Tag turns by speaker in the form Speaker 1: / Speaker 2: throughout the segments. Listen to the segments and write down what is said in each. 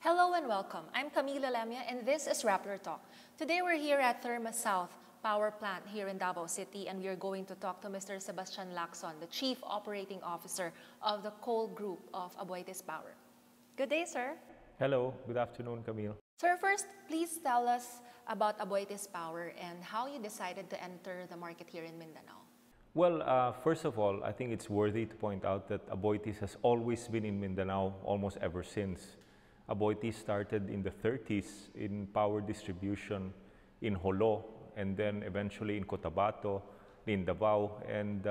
Speaker 1: Hello and welcome. I'm Camila Lemia and this is Rappler Talk. Today we're here at Therma South Power Plant here in Davao City and we are going to talk to Mr. Sebastian Lacson, the Chief Operating Officer of the coal group of AboitizPower. Good day, sir.
Speaker 2: Hello, good afternoon, Camille.
Speaker 1: Sir, first, please tell us about AboitizPower and how you decided to enter the market here in Mindanao.
Speaker 2: Well, first of all, I think it's worthy to point out that Aboitiz has always been in Mindanao almost ever since. Aboitiz started in the 30s in power distribution in Jolo and then eventually in Cotabato, in Davao. And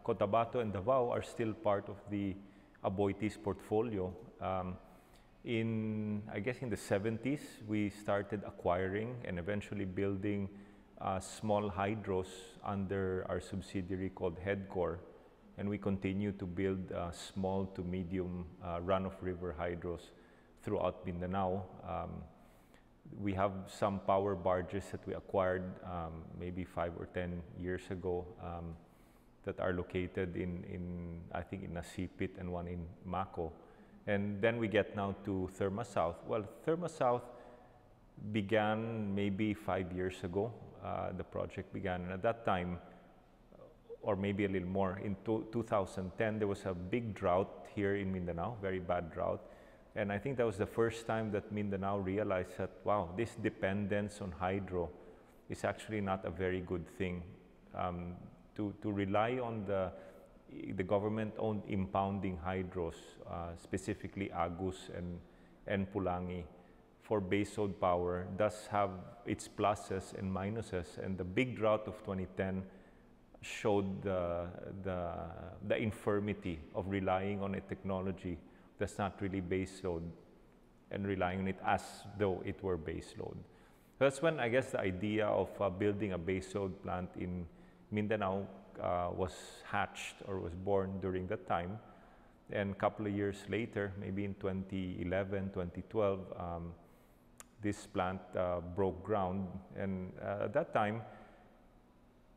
Speaker 2: Cotabato and Davao are still part of the Aboitiz portfolio. I guess in the 70s, we started acquiring and eventually building small hydros under our subsidiary called Headcore. And we continue to build small to medium run-of-river hydros throughout Mindanao. We have some power barges that we acquired maybe 5 or 10 years ago that are located I think in Nasipit and one in Mako. And then we get now to Therma South. Well, Therma South began maybe 5 years ago. The project began, and at that time, or maybe a little more, in 2010, there was a big drought here in Mindanao, very bad drought. And I think that was the first time that Mindanao realized that, wow, this dependence on hydro is actually not a very good thing. To rely on the government-owned impounding hydros, specifically Agus and Pulangi, for baseload power does have its pluses and minuses. And the big drought of 2010 showed the infirmity of relying on a technology that's not really baseload and relying on it as though it were baseload. That's when I guess the idea of building a baseload plant in Mindanao was hatched or was born during that time. And a couple of years later, maybe in 2011, 2012, this plant broke ground. And at that time,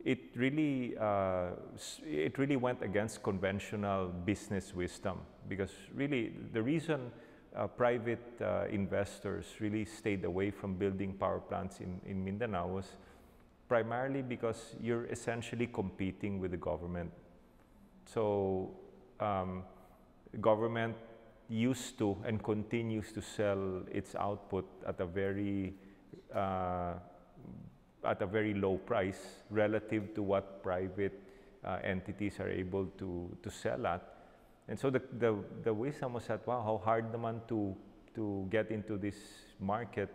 Speaker 2: it really went against conventional business wisdom, because really the reason private investors really stayed away from building power plants in Mindanao was primarily because you're essentially competing with the government. So government used to and continues to sell its output at a very low price relative to what private entities are able to sell at. And so the wisdom was that, wow, how hard naman to get into this market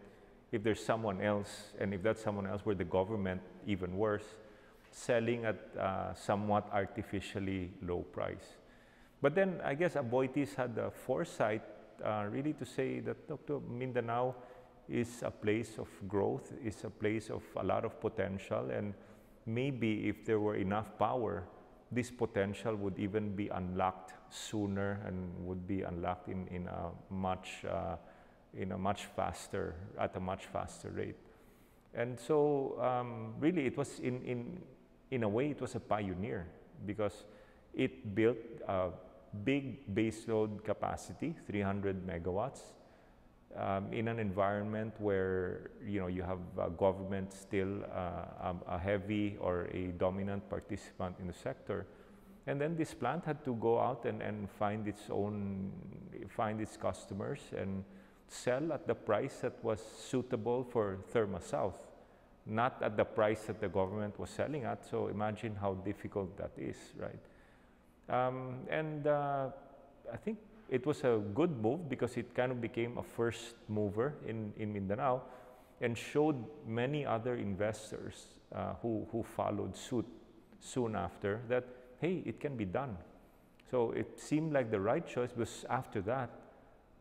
Speaker 2: if there's someone else, and if that someone else were the government, even worse, selling at somewhat artificially low price. But then I guess Aboitiz had the foresight really to say that, look, Mindanao is a place of growth, is a place of a lot of potential, and maybe if there were enough power, this potential would even be unlocked sooner and would be unlocked at a much faster rate. And so really it was in a way it was a pioneer, because it built a big baseload capacity, 300 megawatts, in an environment where you have government still a heavy or a dominant participant in the sector. And then this plant had to go out and find its customers and sell at the price that was suitable for Therma South, not at the price that the government was selling at. So imagine how difficult that is, right? I think it was a good move because it kind of became a first mover in Mindanao and showed many other investors who followed suit soon after that, hey, it can be done. So it seemed like the right choice, because after that,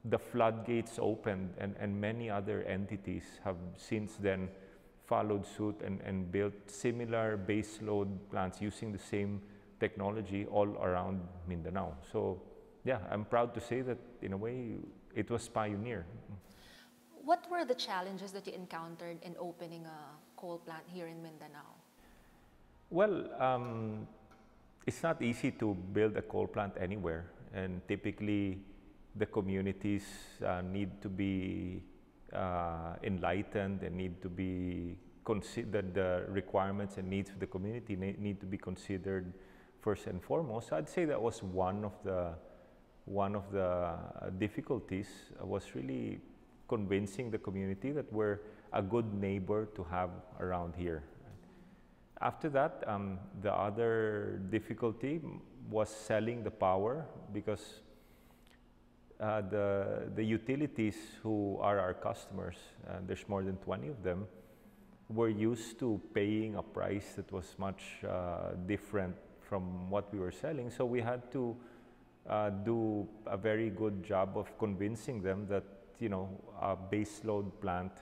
Speaker 2: the floodgates opened and many other entities have since then followed suit and built similar baseload plants using the same technology all around Mindanao. So yeah, I'm proud to say that in a way it was pioneer.
Speaker 1: What were the challenges that you encountered in opening a coal plant here in Mindanao?
Speaker 2: Well, it's not easy to build a coal plant anywhere, and typically the communities need to be enlightened and need to be considered. The requirements and needs of the community need to be considered first and foremost. I'd say that was one of the difficulties, was really convincing the community that we're a good neighbor to have around here. After that, the other difficulty was selling the power, because the utilities who are our customers, there's more than 20 of them, were used to paying a price that was much different from what we were selling. So we had to do a very good job of convincing them that, you know, a baseload plant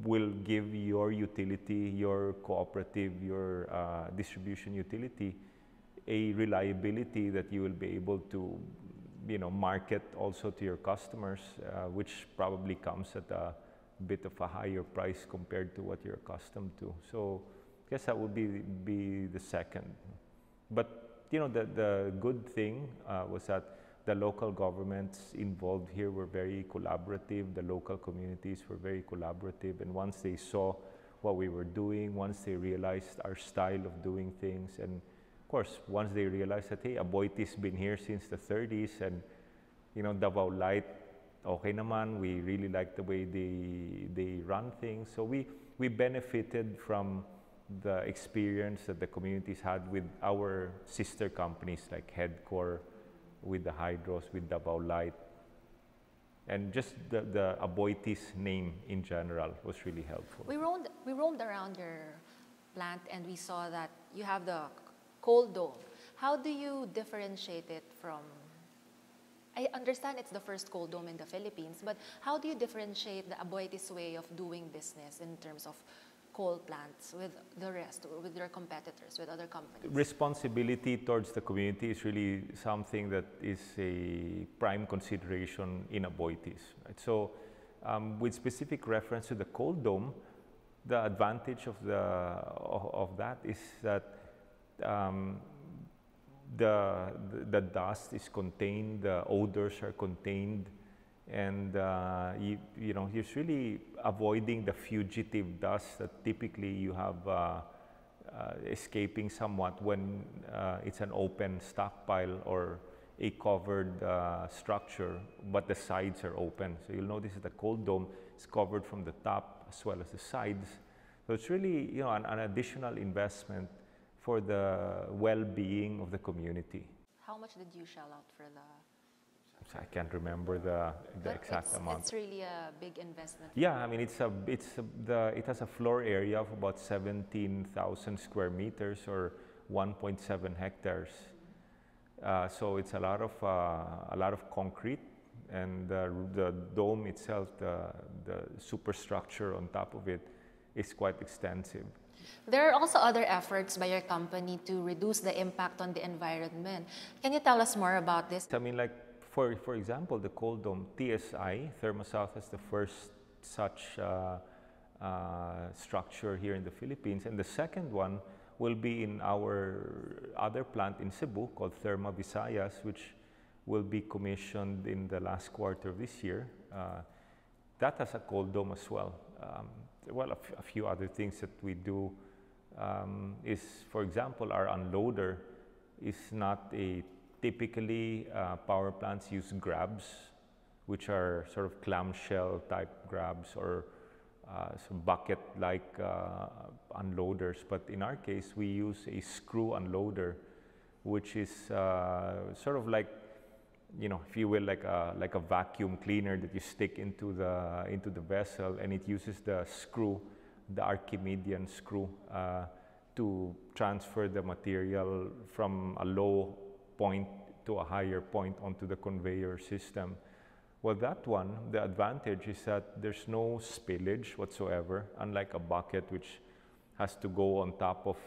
Speaker 2: will give your utility, your cooperative, your distribution utility, a reliability that you will be able to, you know, market also to your customers, which probably comes at a bit of a higher price compared to what you're accustomed to. So I guess that would be the second. But, you know, the good thing was that the local governments involved here were very collaborative. The local communities were very collaborative. And once they saw what we were doing, once they realized our style of doing things, and of course, once they realized that, hey, Aboitiz been here since the 30s, and, you know, Davao Light, okay naman, we really like the way they run things. So we benefited from the experience that the communities had with our sister companies like Headcore, with the hydros, with Davao Light, and just the Aboitiz name in general was really helpful.
Speaker 1: We roamed around your plant and we saw that you have the cold dome. How do you differentiate it from? I understand it's the first cold dome in the Philippines, but how do you differentiate the Aboitiz way of doing business in terms of coal plants with the rest, or with your competitors, with other companies?
Speaker 2: Responsibility towards the community is really something that is a prime consideration in Aboitiz. Right? So with specific reference to the cold dome, the advantage of that is that the dust is contained, the odors are contained, and you know, you're really avoiding the fugitive dust that typically you have escaping somewhat when it's an open stockpile or a covered structure, but the sides are open. So you'll notice that the cold dome is covered from the top as well as the sides. So it's really, you know, an additional investment for the well-being of the community.
Speaker 1: How much did you shell out for the?
Speaker 2: I can't remember the exact amount.
Speaker 1: It's really a big investment.
Speaker 2: Yeah, I mean, it has a floor area of about 17,000 square meters or 1.7 hectares. So it's a lot of concrete, and the dome itself, the superstructure on top of it, is quite extensive.
Speaker 1: There are also other efforts by your company to reduce the impact on the environment. Can you tell us more about this?
Speaker 2: I mean, like, for example, the cold dome, TSI, ThermoSouth, is the first such structure here in the Philippines. And the second one will be in our other plant in Cebu called Therma Visayas, which will be commissioned in the last quarter of this year. That has a cold dome as well. Well, a few other things that we do is, for example, our unloader is not a typically power plants use grabs, which are sort of clamshell type grabs or some bucket-like unloaders. But in our case, we use a screw unloader, which is sort of like, you know, if you will, like a vacuum cleaner that you stick into the vessel, and it uses the screw, the Archimedean screw, to transfer the material from a low point to a higher point onto the conveyor system. Well, that one, the advantage is that there's no spillage whatsoever, unlike a bucket which has to go on top of,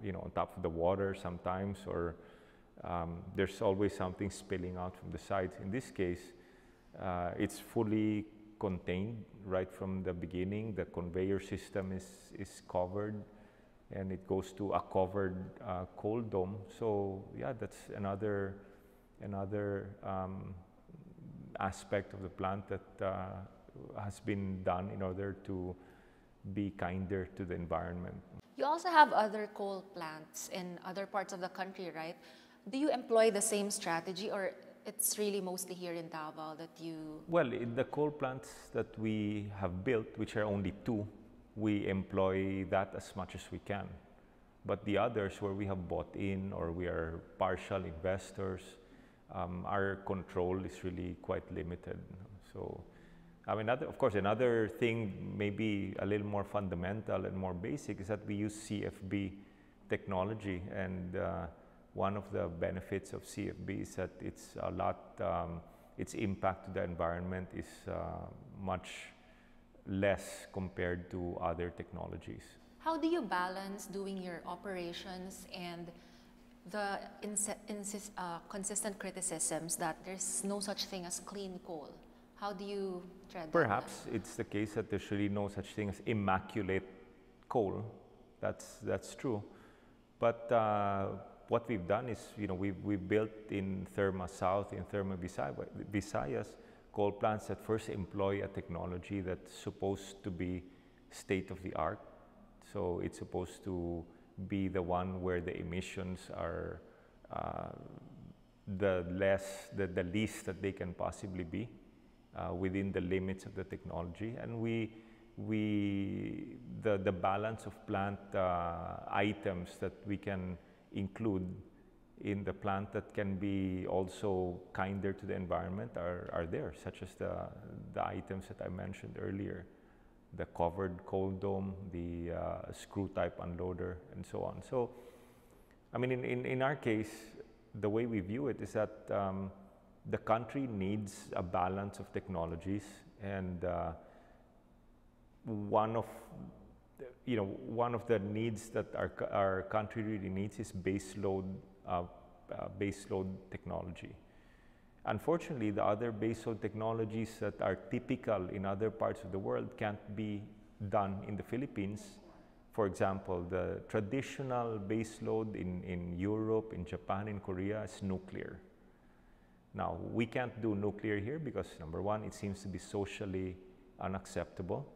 Speaker 2: you know, on top of the water sometimes, or there's always something spilling out from the sides. In this case, it's fully contained right from the beginning. The conveyor system is covered, and it goes to a covered cold dome. So yeah, that's another another aspect of the plant that has been done in order to be kinder to the environment.
Speaker 1: You also have other coal plants in other parts of the country, right? Do you employ the same strategy, or it's really mostly here in Davao that you...
Speaker 2: Well, in the coal plants that we have built, which are only 2, we employ that as much as we can. But the others where we have bought in or we are partial investors, our control is really quite limited. So, I mean, of course, another thing, maybe a little more fundamental and more basic, is that we use CFB technology, and one of the benefits of CFB is that it's a lot, its impact to the environment is much less compared to other technologies.
Speaker 1: How do you balance doing your operations and the consistent criticisms that there's no such thing as clean coal? How do you tread that?
Speaker 2: Perhaps it's the case that there's really no such thing as immaculate coal. That's true. But what we've done is, you know, we've built in Therma South, in Therma Visayas, coal plants that first employ a technology that's supposed to be state-of-the-art. So it's supposed to be the one where the emissions are the least that they can possibly be within the limits of the technology. And the balance of plant items that we can include in the plant that can be also kinder to the environment are there, such as the items that I mentioned earlier, the covered coal dome, the screw type unloader, and so on. So, I mean, in our case, the way we view it is that the country needs a balance of technologies, and one of the needs that our country really needs is baseload technology. Unfortunately, the other baseload technologies that are typical in other parts of the world can't be done in the Philippines. For example, the traditional baseload in Europe, in Japan, in Korea is nuclear. Now, we can't do nuclear here because, number one, it seems to be socially unacceptable.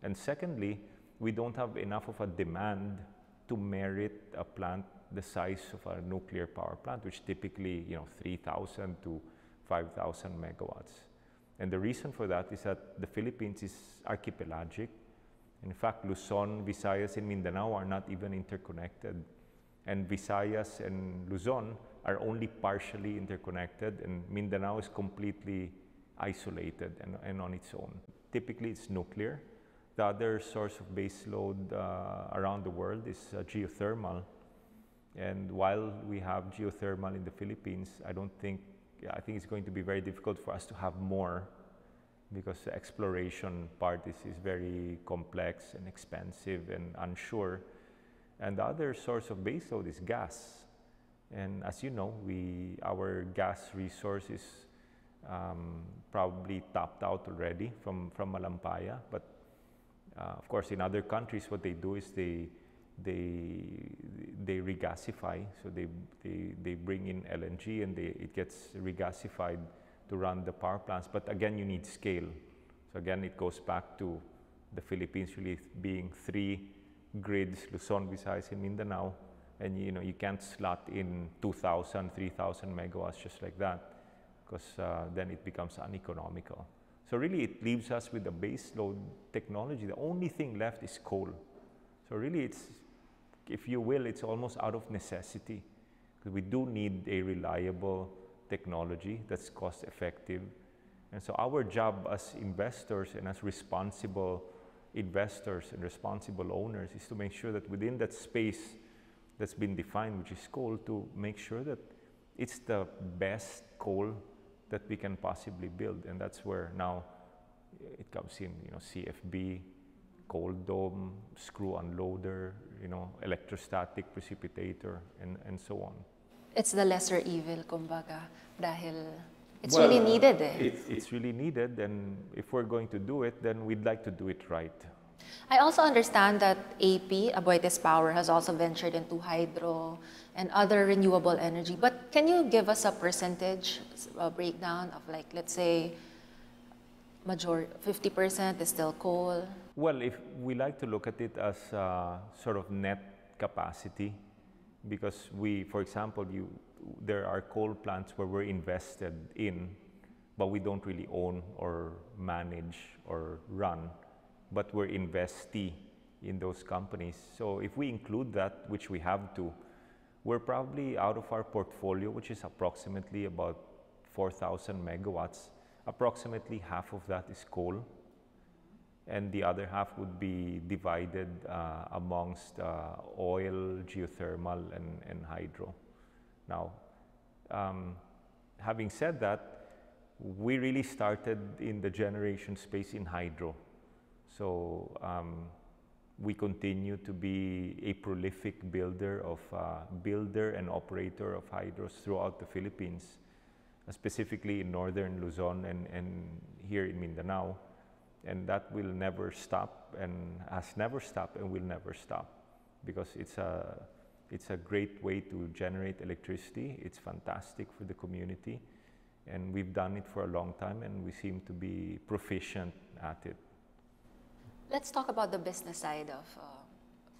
Speaker 2: And secondly, we don't have enough of a demand to merit a plant the size of a nuclear power plant, which typically, 3,000 to 5,000 megawatts. And the reason for that is that the Philippines is archipelagic. In fact, Luzon, Visayas, and Mindanao are not even interconnected. And Visayas and Luzon are only partially interconnected, and Mindanao is completely isolated and on its own. Typically, it's nuclear. The other source of baseload around the world is geothermal. And while we have geothermal in the Philippines, I think it's going to be very difficult for us to have more, because the exploration part is very complex and expensive and unsure. And the other source of baseload is gas. And as you know, our gas resource is probably tapped out already from Malampaya. But of course, in other countries, what they do is they regasify. So they bring in LNG and it gets regasified to run the power plants. But again, you need scale. So again, it goes back to the Philippines really being 3 grids, Luzon, Visayas, and Mindanao. And you can't slot in 2,000, 3,000 megawatts just like that, because then it becomes uneconomical. So really, it leaves us with a baseload technology. The only thing left is coal. So really, it's, if you will, it's almost out of necessity, because we do need a reliable technology that's cost effective. And so our job as investors and as responsible investors and responsible owners is to make sure that within that space that's been defined, which is coal, to make sure that it's the best coal that we can possibly build. And that's where now it comes in, CFB, coal dome, screw unloader, electrostatic precipitator, and so on.
Speaker 1: It's the lesser evil, kumbaga, dahil it's really needed.
Speaker 2: It's really needed, and if we're going to do it, then we'd like to do it right.
Speaker 1: I also understand that AP, AboitizPower, has also ventured into hydro and other renewable energy. But can you give us a percentage breakdown of, like, let's say, 50% is still coal?
Speaker 2: Well, if we like to look at it as sort of net capacity, because for example, there are coal plants where we're invested in, but we don't really own or manage or run, but we're investee in those companies. So if we include that, which we have to, we're probably out of our portfolio, which is approximately about 4,000 megawatts, approximately half of that is coal, and the other half would be divided amongst oil, geothermal, and hydro. Now, having said that, we really started in the generation space in hydro. So we continue to be a prolific builder and operator of hydros throughout the Philippines, specifically in northern Luzon and here in Mindanao. And that will never stop, and has never stopped and will never stop, because it's a great way to generate electricity. It's fantastic for the community, and we've done it for a long time, and we seem to be proficient at it.
Speaker 1: Let's talk about the business side of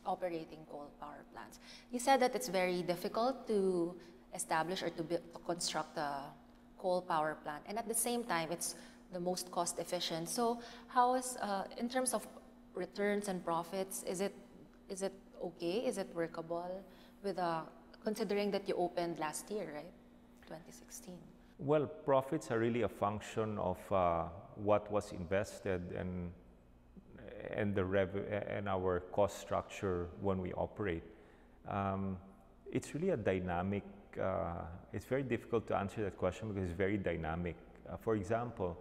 Speaker 1: operating coal power plants. You said that it's very difficult to establish or to construct a coal power plant, and at the same time, it's the most cost efficient. So how is, in terms of returns and profits, is it okay? Is it workable with considering that you opened last year, right? 2016.
Speaker 2: Well, profits are really a function of what was invested and our cost structure when we operate. It's really a dynamic. It's very difficult to answer that question because it's very dynamic. For example,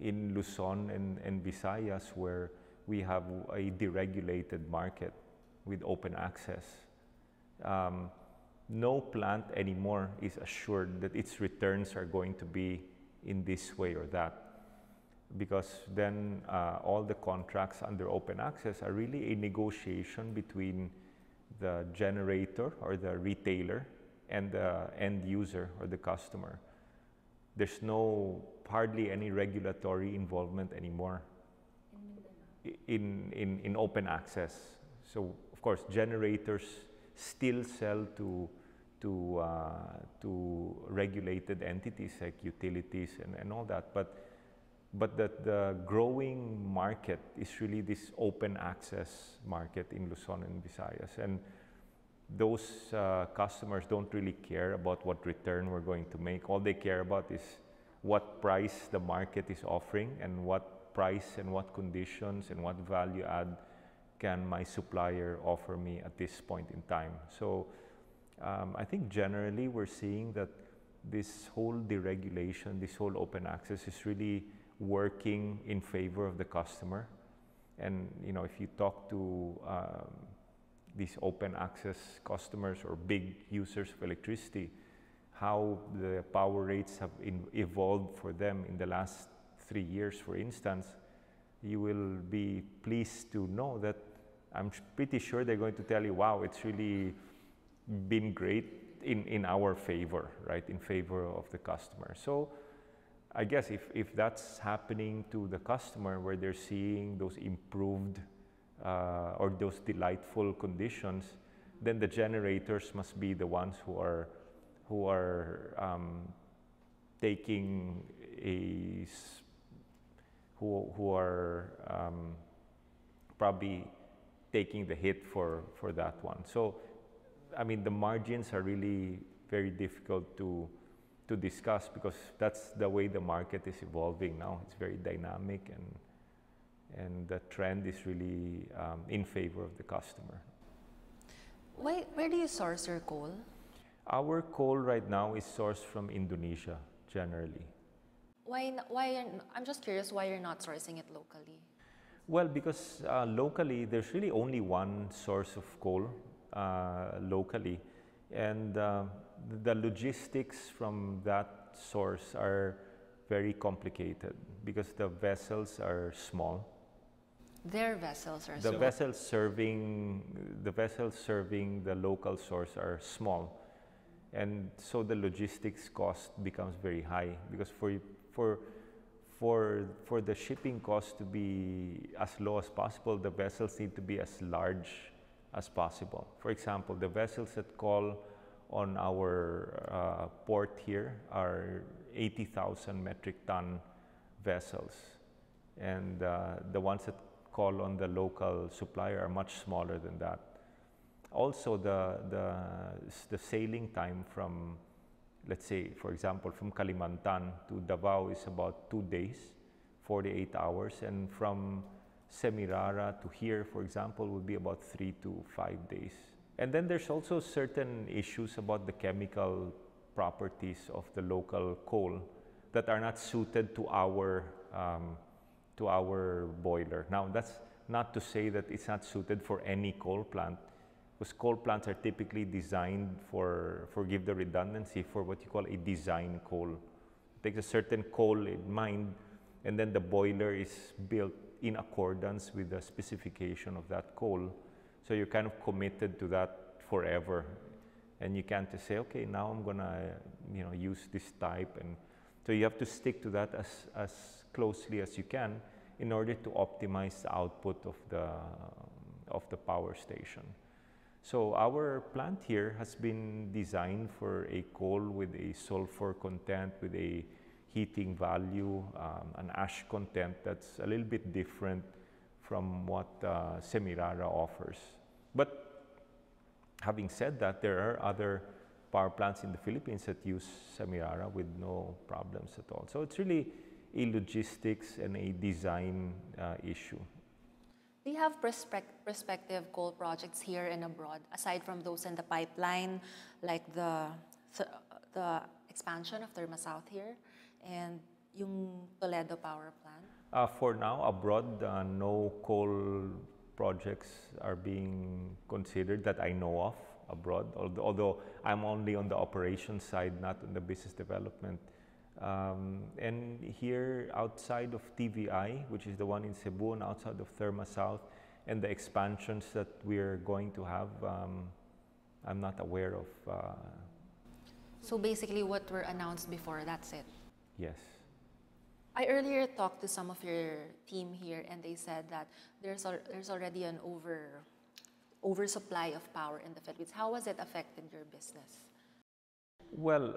Speaker 2: in Luzon and Visayas, where we have a deregulated market with open access, no plant anymore is assured that its returns are going to be in this way or that, because then all the contracts under open access are really a negotiation between the generator or the retailer and the end user or the customer. There's hardly any regulatory involvement anymore in open access. So of course, generators still sell to regulated entities like utilities and all that, but the growing market is really this open access market in Luzon and Visayas, and those customers don't really care about what return we're going to make. All they care about is what price the market is offering, and what price and what conditions and what value add can my supplier offer me at this point in time. So I think generally we're seeing that this whole deregulation, this whole open access is really working in favor of the customer. And if you talk to these open access customers or big users of electricity, how the power rates have evolved for them in the last 3 years, for instance, you will be pleased to know that I'm pretty sure they're going to tell you, wow, it's really been great in our favor, right? In favor of the customer. So I guess if that's happening to the customer, where they're seeing those improved or those delightful conditions, then the generators must be the ones who are taking who are probably taking the hit for that one. So I mean, the margins are really very difficult to discuss, because that's the way the market is evolving now. It's very dynamic, and the trend is really in favor of the customer.
Speaker 1: Where do you source your coal?
Speaker 2: Our coal right now is sourced from Indonesia, generally.
Speaker 1: I'm just curious why you're not sourcing it locally.
Speaker 2: Well, because locally, there's really only one source of coal locally, and the logistics from that source are very complicated, because the vessels are small.
Speaker 1: Their vessels are
Speaker 2: small. The vessels serving the local source are small. And so the logistics cost becomes very high because for the shipping cost to be as low as possible, the vessels need to be as large as possible. For example, the vessels that call on our port here are 80,000 metric ton vessels, and the ones that call on the local supplier are much smaller than that. Also, the sailing time from, let's say, for example, from Kalimantan to Davao is about 2 days, 48 hours, and from Semirara to here, for example, would be about 3 to 5 days. And then there's also certain issues about the chemical properties of the local coal that are not suited to our boiler. Now, that's not to say that it's not suited for any coal plant, because coal plants are typically designed for, forgive the redundancy, for what you call a design coal. It takes a certain coal in mind, and then the boiler is built in accordance with the specification of that coal. So you're kind of committed to that forever, and you can't just say, okay, now I'm gonna, use this type, and so you have to stick to that as closely as you can in order to optimize the output of the power station. So our plant here has been designed for a coal with a sulfur content, with a heating value, an ash content that's a little bit different from what Semirara offers. But having said that, there are other power plants in the Philippines that use Semirara with no problems at all. So it's really a logistics and a design issue.
Speaker 1: Do you have prospective coal projects here and abroad, aside from those in the pipeline, like the expansion of Therma South here and yung Toledo power plant?
Speaker 2: For now, abroad, no coal projects are being considered that I know of abroad, although I'm only on the operations side, not on the business development. And here outside of TVI, which is the one in Cebu, and outside of Therma South, and the expansions that we're going to have, I'm not aware of.
Speaker 1: So basically what were announced before, that's it?
Speaker 2: Yes.
Speaker 1: I earlier talked to some of your team here, and they said that there's already an oversupply of power in the Philippines. How has it affected your business?
Speaker 2: Well,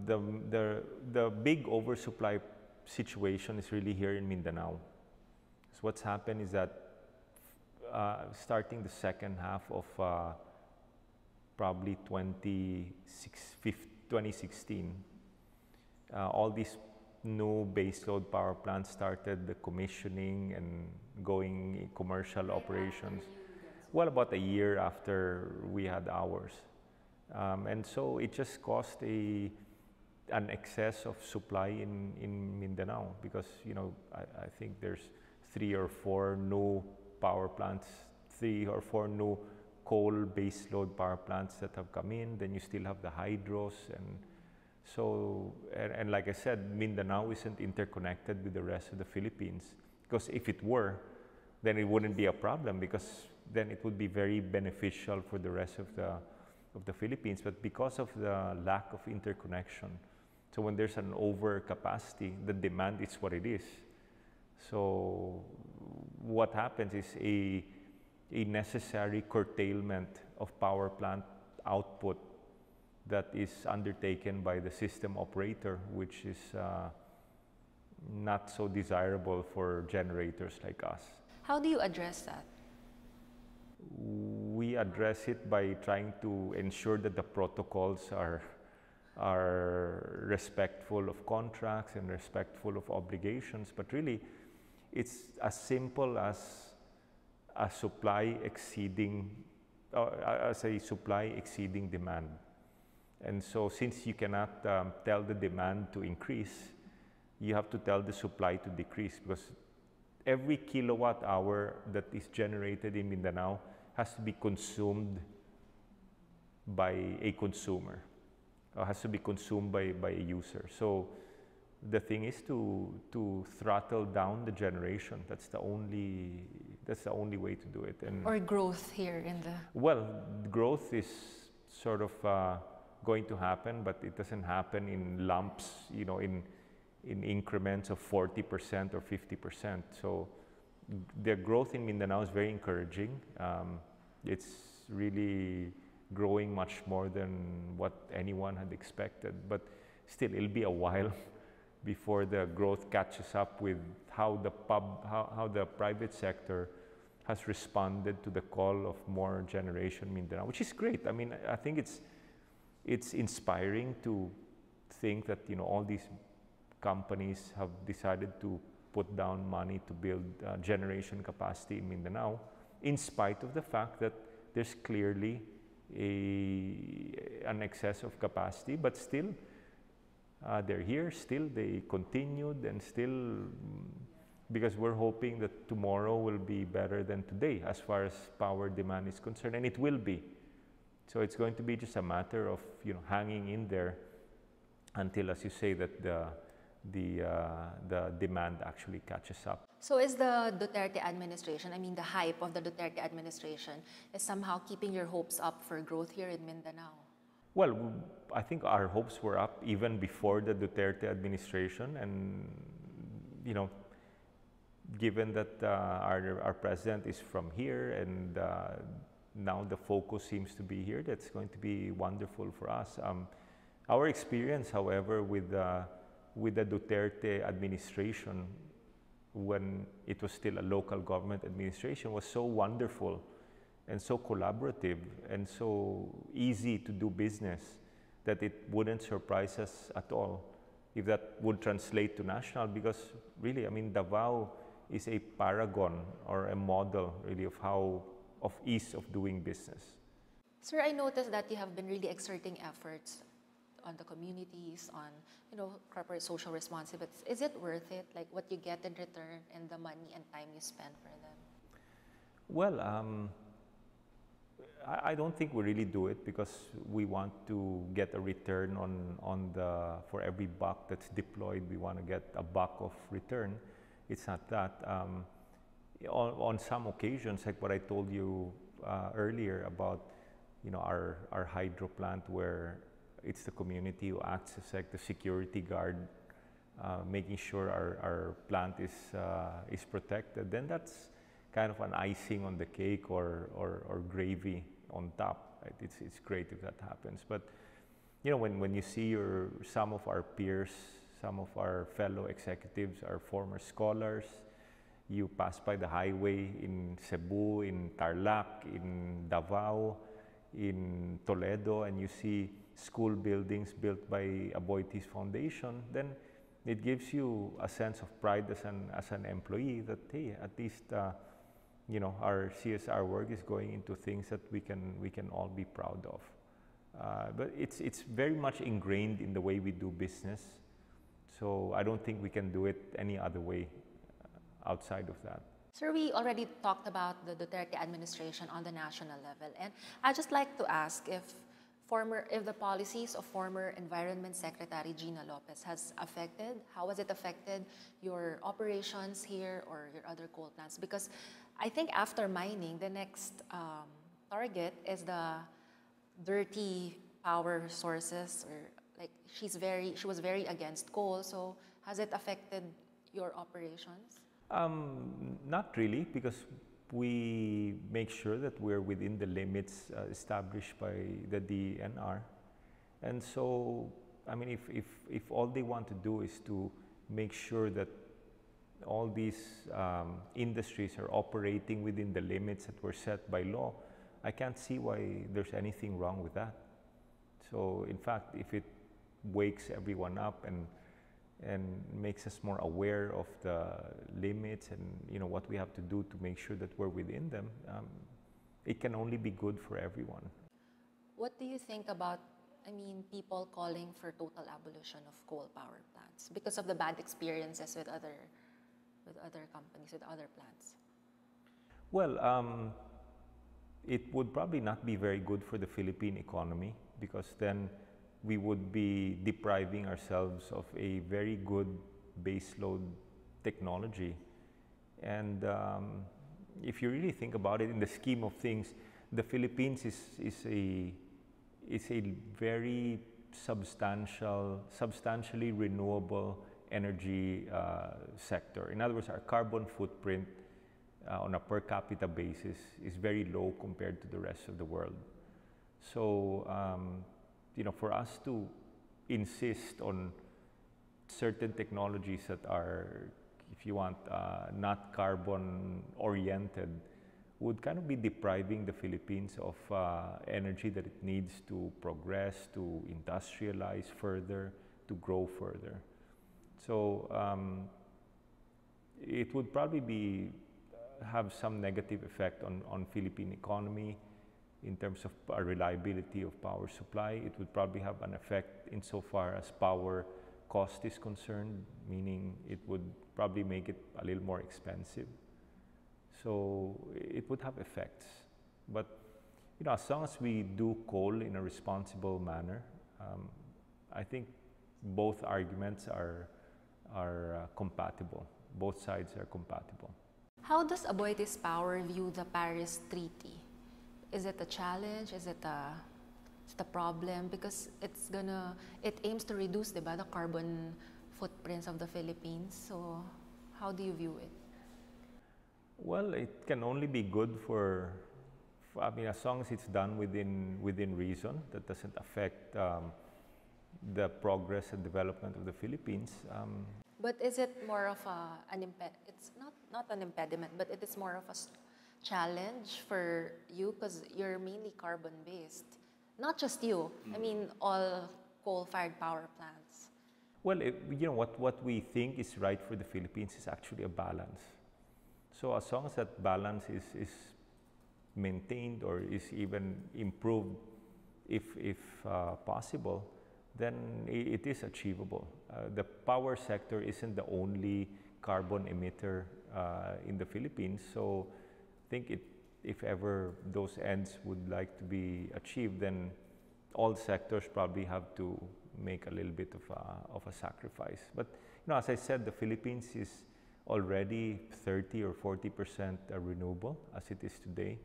Speaker 2: the big oversupply situation is really here in Mindanao. So what's happened is that starting the second half of probably 2016, all these new baseload power plants started the commissioning and going commercial operations. Well, about a year after we had ours. And so it just caused an excess of supply in Mindanao, because I think there's 3 or 4 new power plants, 3 or 4 new coal baseload power plants that have come in. Then you still have the hydros, and so and like I said, Mindanao isn't interconnected with the rest of the Philippines, because if it were, then it wouldn't be a problem, because then it would be very beneficial for the rest of the Philippines. But because of the lack of interconnection, so when there's an overcapacity, the demand is what it is. So what happens is a necessary curtailment of power plant output that is undertaken by the system operator, which is not so desirable for generators like us.
Speaker 1: How do you address that?
Speaker 2: We address it by trying to ensure that the protocols are respectful of contracts and respectful of obligations. But really, it's as simple as a supply exceeding demand. And so since you cannot tell the demand to increase, you have to tell the supply to decrease, because every kilowatt hour that is generated in Mindanao has to be consumed by a consumer, has to be consumed by a user. So the thing is to throttle down the generation. That's the only way to do it. And
Speaker 1: or growth here in the...
Speaker 2: Well, growth is sort of going to happen, but it doesn't happen in lumps, you know, in increments of 40% or 50%. So the growth in Mindanao is very encouraging. It's really growing much more than what anyone had expected, but still it'll be a while before the growth catches up with how the private sector has responded to the call of more generation Mindanao, which is great. I mean, I think it's inspiring to think that, you know, all these companies have decided to put down money to build generation capacity in Mindanao, in spite of the fact that there's clearly an excess of capacity, but still they're here, still they continued, and still, because we're hoping that tomorrow will be better than today as far as power demand is concerned, and it will be. So it's going to be just a matter of, you know, hanging in there until, as you say, that the demand actually catches up.
Speaker 1: So is the Duterte administration, I mean the hype of the Duterte administration, is somehow keeping your hopes up for growth here in Mindanao?
Speaker 2: Well, I think our hopes were up even before the Duterte administration, and, you know, given that our president is from here, and now the focus seems to be here, that's going to be wonderful for us. Our experience, however, with the Duterte administration, when it was still a local government administration, was so wonderful and so collaborative and so easy to do business that it wouldn't surprise us at all if that would translate to national, because really, I mean, Davao is a paragon or a model really of ease of doing business.
Speaker 1: Sir, I noticed that you have been really exerting efforts on the communities, on, you know, corporate social responsibility. Is it worth it, like what you get in return and the money and time you spend for them?
Speaker 2: Well, I don't think we really do it because we want to get a return for every buck that's deployed. We want to get a buck of return. It's not that. On some occasions, like what I told you earlier about, you know, our hydro plant, where it's the community who acts as like the security guard, making sure our plant is protected, then that's kind of an icing on the cake or gravy on top. Right? It's great if that happens. But, you know, when you see some of our peers, some of our fellow executives are former scholars, you pass by the highway in Cebu, in Tarlac, in Davao, in Toledo, and you see school buildings built by Aboitiz Foundation, then it gives you a sense of pride as an employee that, hey, at least you know, our CSR work is going into things that we can all be proud of. But it's very much ingrained in the way we do business. So I don't think we can do it any other way outside of that.
Speaker 1: Sir, we already talked about the Duterte administration on the national level, and I'd just like to ask if the policies of former Environment Secretary Gina Lopez how has it affected your operations here or your other coal plants? Because I think after mining, the next target is the dirty power sources, or like she was very against coal. So has it affected your operations?
Speaker 2: Not really, because we make sure that we're within the limits established by the DENR. And so, I mean, if all they want to do is to make sure that all these industries are operating within the limits that were set by law, I can't see why there's anything wrong with that. So, in fact, if it wakes everyone up and makes us more aware of the limits and, you know, what we have to do to make sure that we're within them, it can only be good for everyone.
Speaker 1: What do you think about, I mean, people calling for total abolition of coal power plants because of the bad experiences with other companies, with other plants?
Speaker 2: Well, it would probably not be very good for the Philippine economy, because then we would be depriving ourselves of a very good baseload technology. And if you really think about it, in the scheme of things, the Philippines is it's a very substantially renewable energy sector. In other words, our carbon footprint on a per capita basis is very low compared to the rest of the world. So, for us to insist on certain technologies that are, if you want, not carbon oriented, would kind of be depriving the Philippines of energy that it needs to progress, to industrialize further, to grow further. So it would probably have some negative effect on Philippine economy in terms of reliability of power supply. It would probably have an effect insofar as power cost is concerned, meaning it would probably make it a little more expensive. So it would have effects. But as long as we do coal in a responsible manner, I think both arguments are compatible. Both sides are compatible.
Speaker 1: How does AboitizPower view the Paris Treaty? Is it a challenge? Is it a problem? Because it aims to reduce, the carbon footprints of the Philippines. So how do you view it?
Speaker 2: Well, it can only be good as long as it's done within reason, that doesn't affect the progress and development of the Philippines.
Speaker 1: But is it more of it's not an impediment, but it is more of a challenge for you because you're mainly carbon-based. Not just you, I mean all coal-fired power plants.
Speaker 2: Well, what we think is right for the Philippines is actually a balance. So as long as that balance is maintained or is even improved, if possible, then it is achievable. The power sector isn't the only carbon emitter in the Philippines, so I think if ever those ends would like to be achieved, then all sectors probably have to make a little bit of a sacrifice. But as I said, the Philippines is already 30 or 40% renewable as it is today.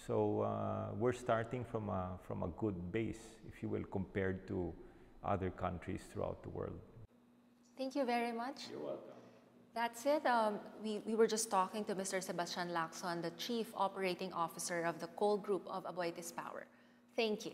Speaker 2: So we're starting from a good base, if you will, compared to other countries throughout the world.
Speaker 1: Thank you very much.
Speaker 2: You're welcome.
Speaker 1: That's it. We were just talking to Mr. Sebastian Lacson, the Chief Operating Officer of the coal group of AboitizPower. Thank you.